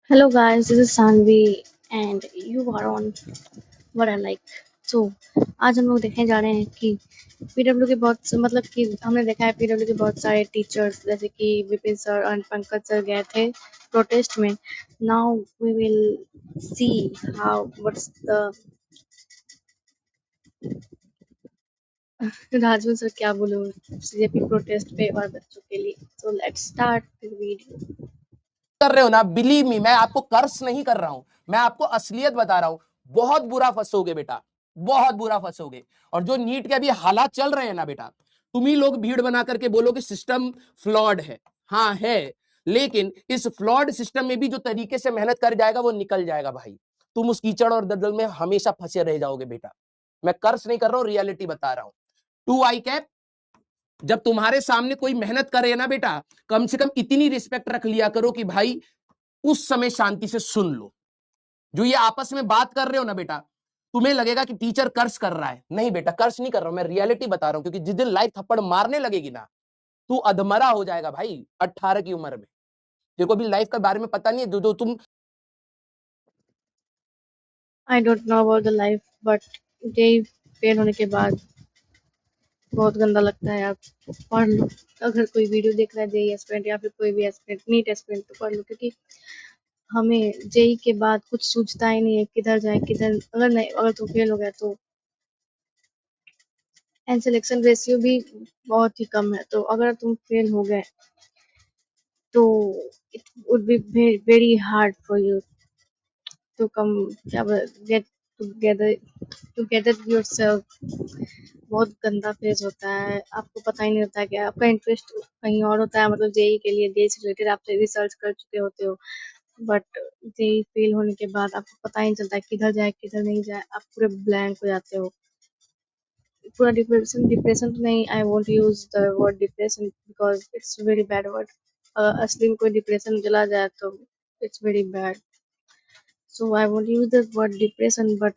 Hello guys, this is Sanvi and you are on what I like. So आज हम लोग देखने जा रहे हैं कि पीडब्ल्यू के बहुत मतलब कि हमने देखा है पीडब्ल्यू के बहुत सारे टीचर्स जैसे कि विपिन सर और पंकज सर गए थे प्रोटेस्ट में. Now we will see how what's the Raju sir क्या बोले सीजेपी प्रोटेस्ट पे और बच्चों के लिए. So let's start the video. कर रहे हो ना, बिलीव मी, मैं आपको कर्स नहीं कर रहा हूं, मैं आपको असलियत बता रहा हूं. बहुत बुरा फंसोगे बेटा, बहुत बुरा फंसोगे. और जो नीट के अभी हालात चल रहे हैं ना बेटा, तुम ही लोग भीड़ बना करके बोलोगे सिस्टम फ्लॉड है. हाँ है, लेकिन इस फ्लॉड सिस्टम में भी जो तरीके से मेहनत कर जाएगा वो निकल जाएगा भाई. तुम उस कीचड़ और दलदल में हमेशा फंसे रह जाओगे बेटा. मैं कर्स नहीं कर रहा हूं, रियलिटी बता रहा हूं. टू आई कैप, जब तुम्हारे सामने कोई मेहनत करे ना बेटा, कम से कम इतनी रिस्पेक्ट रख लिया करो कि भाई उस समय शांति से सुन लो. जो ये आपस में बात कर रहे हो ना बेटा, तुम्हें लगेगा कि टीचर कर्ज कर रहा है. नहीं बेटा, कर्ज नहीं कर रहा हूं, मैं रियलिटी बता रहा हूं. क्योंकि जिस दिन लाइफ थप्पड़ मारने लगेगी ना, तू अधमरा हो जाएगा भाई 18 की उम्र में. देखो अभी लाइफ के बारे में पता नहीं है. जो जो तुम I don't know about the life but JEE fail होने के बाद बहुत गंदा लगता है यार. पढ़ लो, अगर कोई वीडियो देख रहा है जेई एस्पिरेंट या फिर कोई भी एस्पिरेंट नीट एस्पिरेंट तो पढ़ लो, क्योंकि हमें जेई के बाद कुछ सूझता ही नहीं है किधर जाए किधर. अगर नहीं, अगर तुम फेल हो गया तो एंड सिलेक्शन रेशियो भी बहुत ही कम है. तो अगर तुम फेल हो गए तो it would be very hard for you to come क्या गेट टुगेदर योरसेल्फ. बहुत गंदा फेज होता है. आपको पता ही नहीं होता है कि आपका इंटरेस्ट कहीं और होता है. मतलब जेई के लिए, जेई से रिलेटेड आप रिसर्च कर चुके होते हो, बट जेई फेल होने के बाद आपको पता ही नहीं चलता है किधर जाए किधर नहीं जाए. आप पूरे ब्लैंक हो जाते हो. पूरा डिप्रेशन डिप्रेशन तो नहीं, I won't use the word depression because it's very bad word. असली में कोई डिप्रेशन चला जाए तो it's very bad. So I won't use the word depression. But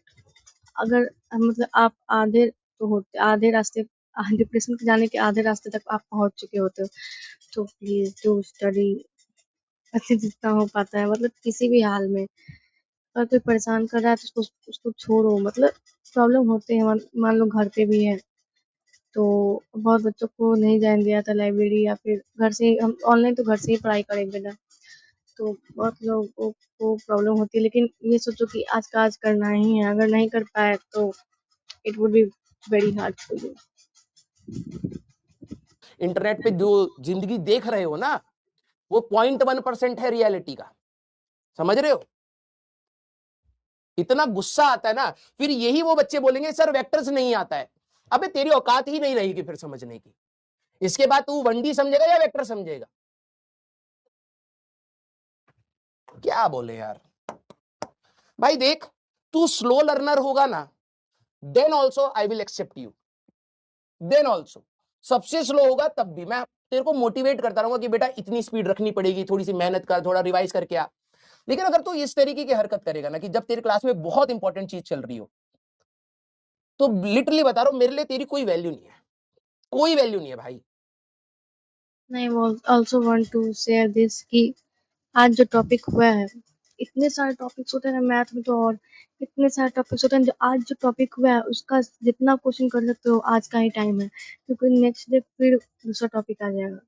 अगर मतलब आप आधे तो होते आधे रास्ते डिप्रेशन के जाने के आधे रास्ते तक आप पहुंच चुके होते हो, तो प्लीज डू स्टडी अच्छे जितना हो पाता है. मतलब किसी भी हाल में अगर कोई परेशान कर रहा है तो उसको उसको छोड़ो. मतलब प्रॉब्लम होते हैं, मान लो घर पे भी है तो बहुत बच्चों को नहीं जाने दिया था लाइब्रेरी, या फिर घर से हम ऑनलाइन तो घर से ही पढ़ाई करेंगे ना, तो बहुत लोगों को प्रॉब्लम होती है. लेकिन ये सोचो कि आज का आज करना ही है, अगर नहीं कर पाए तो it would be very hard for you. Internet पे जो जिंदगी देख रहे हो ना, वो 0.1% है रियलिटी का. समझ रहे हो? इतना गुस्सा आता है ना, फिर यही वो बच्चे बोलेंगे सर वेक्टर्स नहीं आता है. अबे तेरी औकात ही नहीं रहेगी फिर समझने की. इसके बाद तू 1D समझेगा या वेक्टर समझेगा? क्या बोले यार. भाई देख, तू स्लो लर्नर होगा ना, then also I will accept you. Then also सबसे स्लो होगा तब भी मैं तेरे को मोटिवेट करता रहूंगा कि बेटा इतनी स्पीड रखनी पड़ेगी, थोड़ी सी मेहनत कर, थोड़ा रिवाइज करके आ. लेकिन अगर तू इस तरीके की हरकत करेगा ना कि जब तेरे क्लास में बहुत इंपॉर्टेंट चीज चल रही हो, तो लिटरली बता रहा हूं, मेरे लिए तेरी कोई वैल्यू नहीं है. कोई वैल्यू नहीं है भाई. नहीं, वो also want to share this कि आज जो टॉपिक हुआ है, इतने सारे टॉपिक्स होते हैं ना मैथ में, तो और इतने सारे टॉपिक्स होते हैं. जो आज जो टॉपिक हुआ है उसका जितना क्वेश्चन कर सकते हो आज का ही टाइम है, क्योंकि नेक्स्ट डे फिर दूसरा टॉपिक आ जाएगा.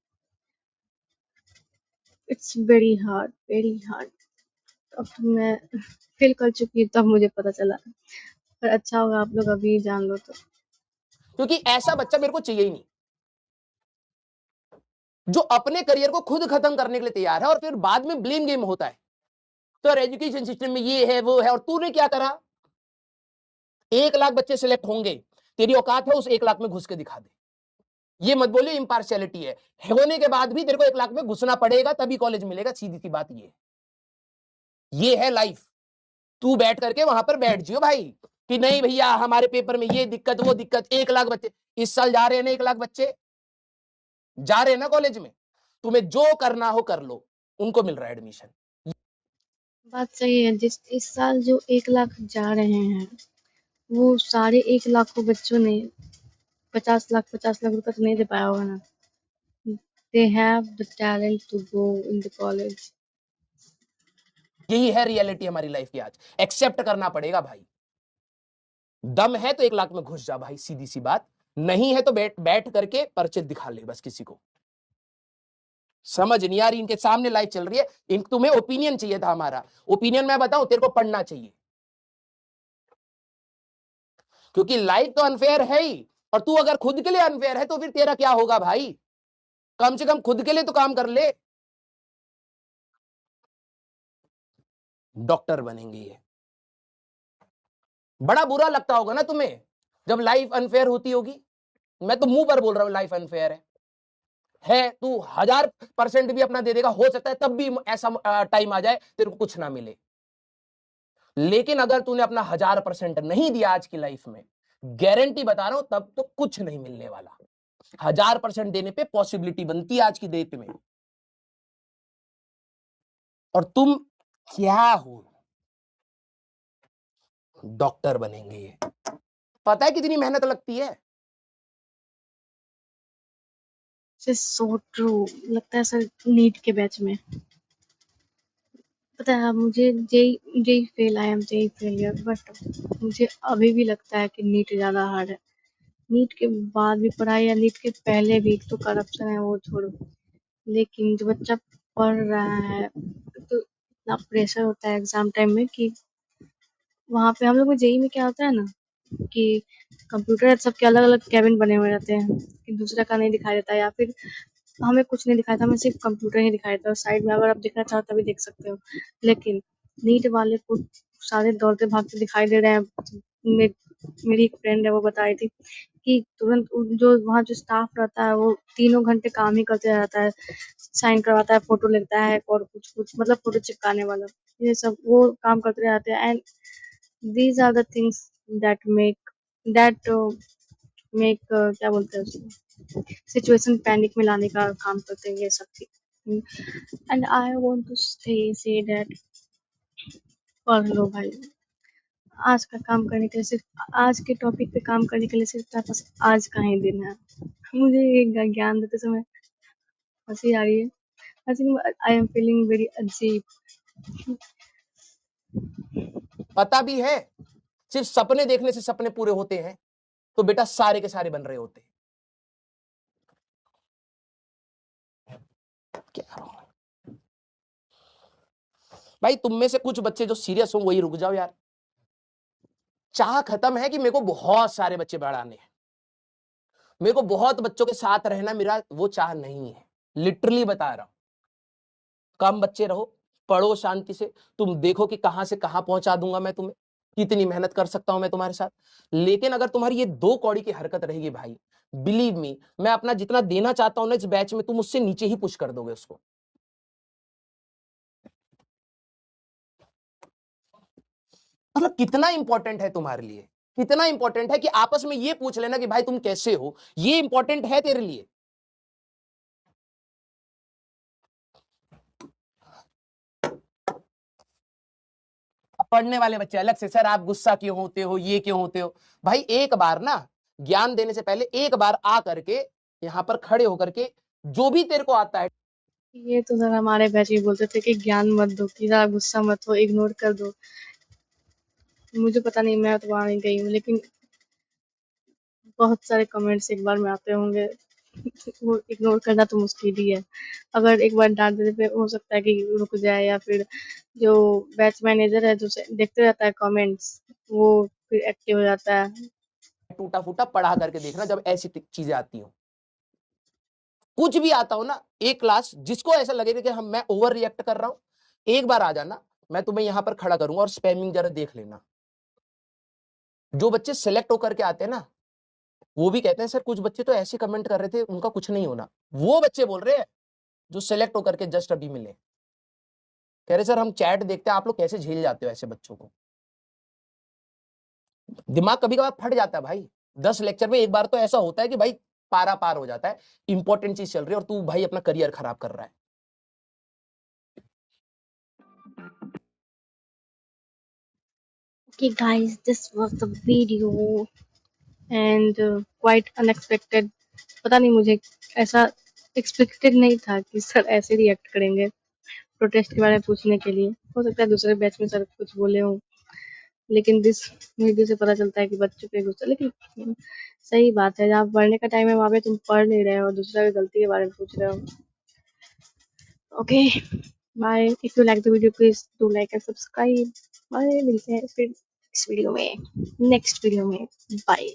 It's very hard, very hard. अब तो मैं फील कर चुकी हूँ तब मुझे पता चला, पर अच्छा होगा आप लोग अभी जान लो तो. क्योंकि ऐसा बच्चा मेरे को चाहिए ही नहीं, जो अपने करियर को खुद खत्म करने के लिए तैयार है और फिर बाद में ब्लेम गेम होता है. तो एजुकेशन सिस्टम में ये है वो है, और तूने क्या करा. 1 लाख बच्चे सिलेक्ट होंगे, तेरी औकात है उस 1 लाख में घुस के दिखा दे. ये मत बोलिए इम्पार्शियलिटी है. होने के बाद भी तेरे को 1 लाख में घुसना पड़ेगा तभी कॉलेज मिलेगा. सीधी सी बात ये है लाइफ. तू बैठ करके वहां पर बैठ जियो भाई कि नहीं भैया हमारे पेपर में ये दिक्कत वो दिक्कत. 1 लाख बच्चे इस साल जा रहे हैं ना, 1 लाख बच्चे जा रहे हैं ना कॉलेज में. तुम्हें जो करना हो कर लो, उनको मिल रहा है एडमिशन. बात सही है. जिस इस साल जो 1 लाख जा रहे हैं वो साढ़े 1 लाख को बच्चों ने 50 लाख रुपए तो नहीं दे पाया होगा ना. They have the talent to go in the college. यही है रियलिटी हमारी लाइफ की आज, एक्सेप्ट करना पड़ेगा भाई। दम है तो 1 लाख में घुस जा भाई, सीधी सी बात। नहीं है तो बैठ बैठ करके पर्चे दिखा ले बस किसी को। समझ नहीं आ रही, इनके सामने लाइफ चल रही है, तुम्हें ओपिनियन चाहिए था हमारा। ओपिनियन मैं बताऊं, तेरे को पढ़ना चाहिए, क्योंकि लाइफ तो अनफेयर है ही। और तू अगर खुद के लिए अनफेयर है तो फिर तेरा क्या होगा भाई? कम से कम खुद के लिए तो काम कर ले। डॉक्टर बनेंगे ये, बड़ा बुरा लगता होगा ना तुम्हें जब लाइफ अनफेयर होती होगी। मैं तो मुंह पर बोल रहा हूं लाइफ अनफेयर है। तू 1000% भी अपना दे देगा, हो सकता है तब भी ऐसा टाइम आ जाए तेरे को कुछ ना मिले। लेकिन अगर तूने अपना 1000% नहीं दिया आज की लाइफ में, गारंटी बता रहा हूं तब तो कुछ नहीं मिलने वाला। 1000% देने पे पॉसिबिलिटी बनती है आज की डेट में। और तुम क्या हो? डॉक्टर बनेंगे ये, पता है कितनी मेहनत लगती है? So true. लगता है सर नीट के बैच में, पता है मुझे JEE JEE fail, I am JEE failure, but मुझे अभी भी लगता है कि नीट ज़्यादा हार्ड है। नीट के बाद भी पढ़ाई या नीट के पहले भी तो करप्शन है, वो छोड़ो। लेकिन जो बच्चा पढ़ रहा है तो इतना प्रेशर होता है एग्जाम टाइम में कि वहाँ पे हम लोग को जेई में क्या होता है ना कि कंप्यूटर सबके अलग अलग कैबिन बने हुए रहते हैं कि दूसरा का नहीं दिखाई देता, या फिर हमें कुछ नहीं दिखाया था, हमें सिर्फ कंप्यूटर ही दिखाया था। साइड में अगर आप देखना चाहो तभी देख सकते हो। लेकिन नीट वाले को सारे दौड़ते भागते दिखाई दे रहे हैं। मेरी एक फ्रेंड है, वो बता रही थी कि तुरंत जो वहाँ जो स्टाफ रहता है वो तीनों घंटे काम ही करते रहता है, साइन करवाता है, फोटो लेता है और कुछ कुछ मतलब फोटो चिपकाने वाला, ये सब वो काम करते रहते हैं। And these are the things that that make क्या बोलते हैं उसको, सिचुएशन पैनिक में लाने का काम करते हैं ये सब चीज। And I want to say that पढ़ लो भाई। आज का काम करने के लिए सिर्फ आज के टॉपिक पे काम करने के लिए सिर्फ तेरे पास आज का ही दिन है। मुझे एक ज्ञान देते समय हंसी आ रही है। हंसी, आई एम फीलिंग वेरी अजीब। पता भी है सिर्फ सपने देखने से सपने पूरे होते हैं, तो बेटा सारे के सारे बन रहे होते हैं। क्या भाई, तुम में से कुछ बच्चे जो सीरियस हो वही रुक जाओ यार। चाह खत्म है कि मेरे को बहुत सारे बच्चे बढ़ाने हैं, मेरे को बहुत बच्चों के साथ रहना, मेरा वो चाह नहीं है। लिटरली बता रहा हूं, कम बच्चे रहो, पढ़ो शांति से, तुम देखो कि कहां से कहां पहुंचा दूंगा मैं तुम्हें, कितनी मेहनत कर सकता हूं मैं तुम्हारे साथ। लेकिन अगर तुम्हारी ये 2 कौड़ी की हरकत रहेगी भाई, बिलीव मी, मैं अपना जितना देना चाहता हूं ना इस बैच में, तुम उससे नीचे ही पुश कर दोगे उसको। मतलब कितना इंपॉर्टेंट है तुम्हारे लिए, कितना इंपॉर्टेंट है कि आपस में ये पूछ लेना कि भाई तुम कैसे हो, ये इंपॉर्टेंट है तेरे लिए। पढ़ने वाले बच्चे अलग से, सर आप गुस्सा क्यों होते हो, ये क्यों होते हो? भाई एक बार ना, ज्ञान देने से पहले एक बार आ करके यहां पर खड़े होकर के जो भी तेरे को आता है। ये तो सर हमारे बैच में बोलते थे कि ज्ञान मत दो, कि गुस्सा मत हो, इग्नोर कर दो। मुझे पता नहीं, मैं तो वहां नहीं गई हूँ, लेकिन बहुत सारे कमेंट्स एक बार में आते होंगे। वो इग्नोर करना तो मुश्किल ही है। अगर एक बार डांट देने पे हो सकता है कि रुक जाए, या फिर जो बैच मैनेजर है जो देखते रहता है कमेंट्स, वो फिर एक्टिव हो जाता है। टूटा फूटा पढ़ा करके देखना, जब ऐसी चीजें आती हो, कुछ भी आता हो ना, एक क्लास जिसको ऐसा लगेगा कि हम मैं ओवर रिएक्ट कर रहा हूं, एक बार आ जाना, मैं तुम्हें यहां पर खड़ा करूंगा और स्पैमिंग जरा देख लेना। जो बच्चे सिलेक्ट होकर के आते हैं ना, वो भी कहते हैं सर कुछ बच्चे तो ऐसे कमेंट कर रहे थे उनका कुछ नहीं होना। वो बच्चे बोल रहे हैं जो सिलेक्ट होकर के जस्ट अभी मिले, कह रहे सर हम चैट देखते हैं, आप लोग कैसे झेल जाते हो ऐसे बच्चों को। दिमाग कभी कभार फट जाता है भाई, 10 लेक्चर में एक बार तो ऐसा होता है कि भाई पारा पार हो जाता है, इंपॉर्टेंट चीज चल रही है और तू भाई अपना करियर खराब कर रहा है। Okay guys, this was the video and quite unexpected। पता नहीं, मुझे ऐसा एक्सपेक्टेड नहीं था कि सर ऐसे रिएक्ट करेंगे। प्रोटेस्ट के बारे में पूछने के लिए। हो सकता है दूसरे बैच में सर कुछ बोले हों, लेकिन दिस वीडियो से पता चलता है कि बच्चों पे गुस्सा। लेकिन सही बात है, जहाँ पढ़ने का टाइम है वहाँ पे तुम पढ़ नहीं रहे हो, दूसरा की गलती के बारे में पूछ रहे हो। Okay bye. If you like the video please do like and subscribe. Bye, मिलते हैं फिर नेक्स्ट वीडियो में। बाय।